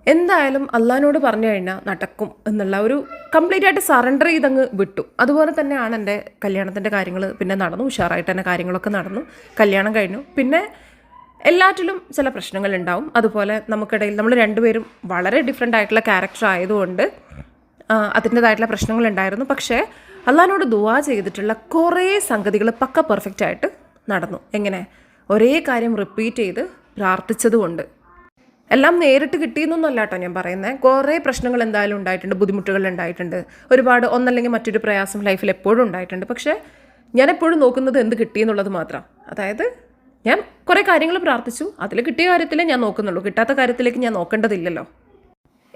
എന്തായാലും അള്ളാഹിനോട് പറഞ്ഞു കഴിഞ്ഞാൽ നടക്കും എന്നുള്ള ഒരു കംപ്ലീറ്റ് ആയിട്ട് സറണ്ടർ ചെയ്തങ്ങ് വിട്ടു. അതുപോലെ തന്നെയാണ് എൻ്റെ കല്യാണത്തിൻ്റെ കാര്യങ്ങൾ പിന്നെ നടന്നു. ഉഷാറായിട്ട് തന്നെ കാര്യങ്ങളൊക്കെ നടന്നു. കല്യാണം കഴിഞ്ഞു. പിന്നെ എല്ലാറ്റിലും ചില പ്രശ്നങ്ങളുണ്ടാവും. അതുപോലെ നമുക്കിടയിൽ നമ്മൾ രണ്ടുപേരും വളരെ ഡിഫറെൻ്റ് ആയിട്ടുള്ള ക്യാരക്ടർ ആയതുകൊണ്ട് അതിൻ്റേതായിട്ടുള്ള പ്രശ്നങ്ങളുണ്ടായിരുന്നു. പക്ഷേ അള്ളാഹിനോട് ദുആ ചെയ്തിട്ടുള്ള കുറേ സംഗതികൾ പക്ക പെർഫെക്റ്റ് ആയിട്ട് നടന്നു. എങ്ങനെ? ഒരേ കാര്യം റിപ്പീറ്റ് ചെയ്ത് പ്രാർത്ഥിച്ചതുകൊണ്ട്. എല്ലാം നേരിട്ട് കിട്ടിയെന്നൊന്നുമല്ല കേട്ടോ ഞാൻ പറയുന്നത്. കുറേ പ്രശ്നങ്ങൾ എന്തായാലും ഉണ്ടായിട്ടുണ്ട്, ബുദ്ധിമുട്ടുകൾ ഉണ്ടായിട്ടുണ്ട്, ഒരുപാട് ഒന്നല്ലെങ്കിൽ മറ്റൊരു പ്രയാസം ലൈഫിൽ എപ്പോഴും ഉണ്ടായിട്ടുണ്ട്. പക്ഷേ ഞാൻ എപ്പോഴും നോക്കുന്നത് എന്ത് കിട്ടിയെന്നുള്ളത് മാത്രം. അതായത് ഞാൻ കുറേ കാര്യങ്ങൾ പ്രാർത്ഥിച്ചു, അതിൽ കിട്ടിയ കാര്യത്തിലേ ഞാൻ നോക്കുന്നുള്ളൂ, കിട്ടാത്ത കാര്യത്തിലേക്ക് ഞാൻ നോക്കേണ്ടതില്ലല്ലോ.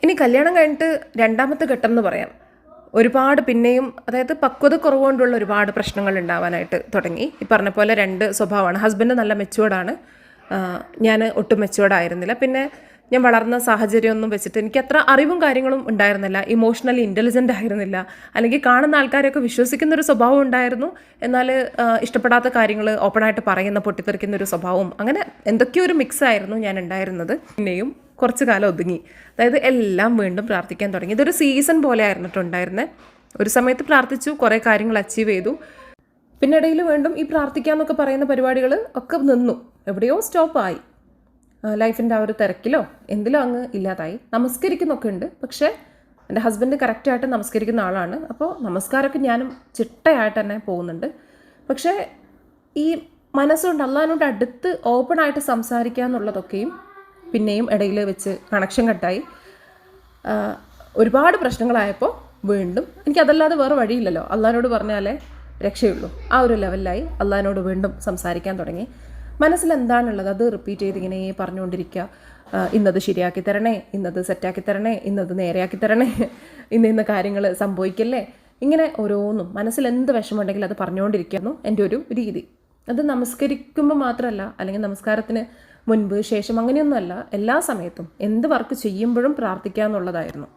ഇനി കല്യാണം കഴിഞ്ഞിട്ട് രണ്ടാമത്തെ ഘട്ടം എന്ന് പറയാം. ഒരുപാട് പിന്നെയും അതായത് പക്വത കുറവുകൊണ്ടുള്ള ഒരുപാട് പ്രശ്നങ്ങൾ ഉണ്ടാവാനായിട്ട് തുടങ്ങി. ഈ പറഞ്ഞ പോലെ രണ്ട് സ്വഭാവമാണ്. ഹസ്ബൻഡ് നല്ല മെച്ചുവേർഡാണ്, ഞാൻ ഒട്ടും മെച്ചുവേർഡായിരുന്നില്ല. പിന്നെ ഞാൻ വളർന്ന സാഹചര്യമൊന്നും വെച്ചിട്ട് എനിക്ക് അത്ര അറിവും കാര്യങ്ങളും ഉണ്ടായിരുന്നില്ല, ഇമോഷണലി ഇൻ്റലിജൻ്റ് ആയിരുന്നില്ല, അല്ലെങ്കിൽ കാണുന്ന ആൾക്കാരെയൊക്കെ വിശ്വസിക്കുന്നൊരു സ്വഭാവം ഉണ്ടായിരുന്നു. എന്നാൽ ഇഷ്ടപ്പെടാത്ത കാര്യങ്ങൾ ഓപ്പണായിട്ട് പറയുന്ന പൊട്ടിത്തെറിക്കുന്നൊരു സ്വഭാവവും, അങ്ങനെ എന്തൊക്കെയോ ഒരു മിക്സ് ആയിരുന്നു ഞാൻ ഉണ്ടായിരുന്നത്. പിന്നെയും കുറച്ച് കാലം ഒതുങ്ങി. അതായത് എല്ലാം വീണ്ടും പ്രാർത്ഥിക്കാൻ തുടങ്ങി. ഇതൊരു സീസൺ പോലെ ആയിരുന്നിട്ടുണ്ടായിരുന്നത്. ഒരു സമയത്ത് പ്രാർത്ഥിച്ചു, കുറേ കാര്യങ്ങൾ അച്ചീവ് ചെയ്തു. പിന്നെ ഇടയിൽ വീണ്ടും ഈ പ്രാർത്ഥിക്കാമെന്നൊക്കെ പറയുന്ന പരിപാടികൾ ഒക്കെ നിന്നു, എവിടെയോ സ്റ്റോപ്പായി. ലൈഫിൻ്റെ ആ ഒരു തിരക്കിലോ എന്തിലോ അങ്ങ് ഇല്ലാതായി. നമസ്കരിക്കുന്നൊക്കെ ഉണ്ട്, പക്ഷേ എൻ്റെ ഹസ്ബൻഡ് കറക്റ്റായിട്ട് നമസ്കരിക്കുന്ന ആളാണ്. അപ്പോൾ നമസ്കാരമൊക്കെ ഞാനും ചിട്ടയായിട്ട് തന്നെ പോകുന്നുണ്ട്. പക്ഷേ ഈ മനസ്സുകൊണ്ട് അള്ളാഹിനോട് അടുത്ത് ഓപ്പണായിട്ട് സംസാരിക്കുക എന്നുള്ളതൊക്കെയും പിന്നെയും ഇടയിൽ വെച്ച് കണക്ഷൻ കട്ടായി. ഒരുപാട് പ്രശ്നങ്ങളായപ്പോൾ വീണ്ടും എനിക്കതല്ലാതെ വേറെ വഴിയില്ലല്ലോ, അള്ളാഹിനോട് പറഞ്ഞാലേ രക്ഷയുള്ളൂ. ആ ഒരു ലെവലിലായി അള്ളാഹിനോട് വീണ്ടും സംസാരിക്കാൻ തുടങ്ങി. മനസ്സിൽ എന്താണുള്ളത് അത് റിപ്പീറ്റ് ചെയ്ത് ഇങ്ങനെ പറഞ്ഞുകൊണ്ടിരിക്കുക. ഇന്നത് ശരിയാക്കി തരണേ, ഇന്നത് സെറ്റാക്കി തരണേ, ഇന്നത് നേരെയാക്കി തരണേ, ഇന്ന കാര്യങ്ങൾ സംഭവിക്കല്ലേ, ഇങ്ങനെ ഓരോന്നും മനസ്സിൽ എന്ത് വിഷമമുണ്ടെങ്കിൽ അത് പറഞ്ഞുകൊണ്ടിരിക്കുന്നു എൻ്റെ ഒരു രീതി. അത് നമസ്കരിക്കുമ്പോൾ മാത്രമല്ല, അല്ലെങ്കിൽ നമസ്കാരത്തിന് മുൻപ് ശേഷം അങ്ങനെയൊന്നുമല്ല, എല്ലാ സമയത്തും എന്ത് വർക്ക് ചെയ്യുമ്പോഴും പ്രാർത്ഥിക്കുക എന്നുള്ളതായിരുന്നു.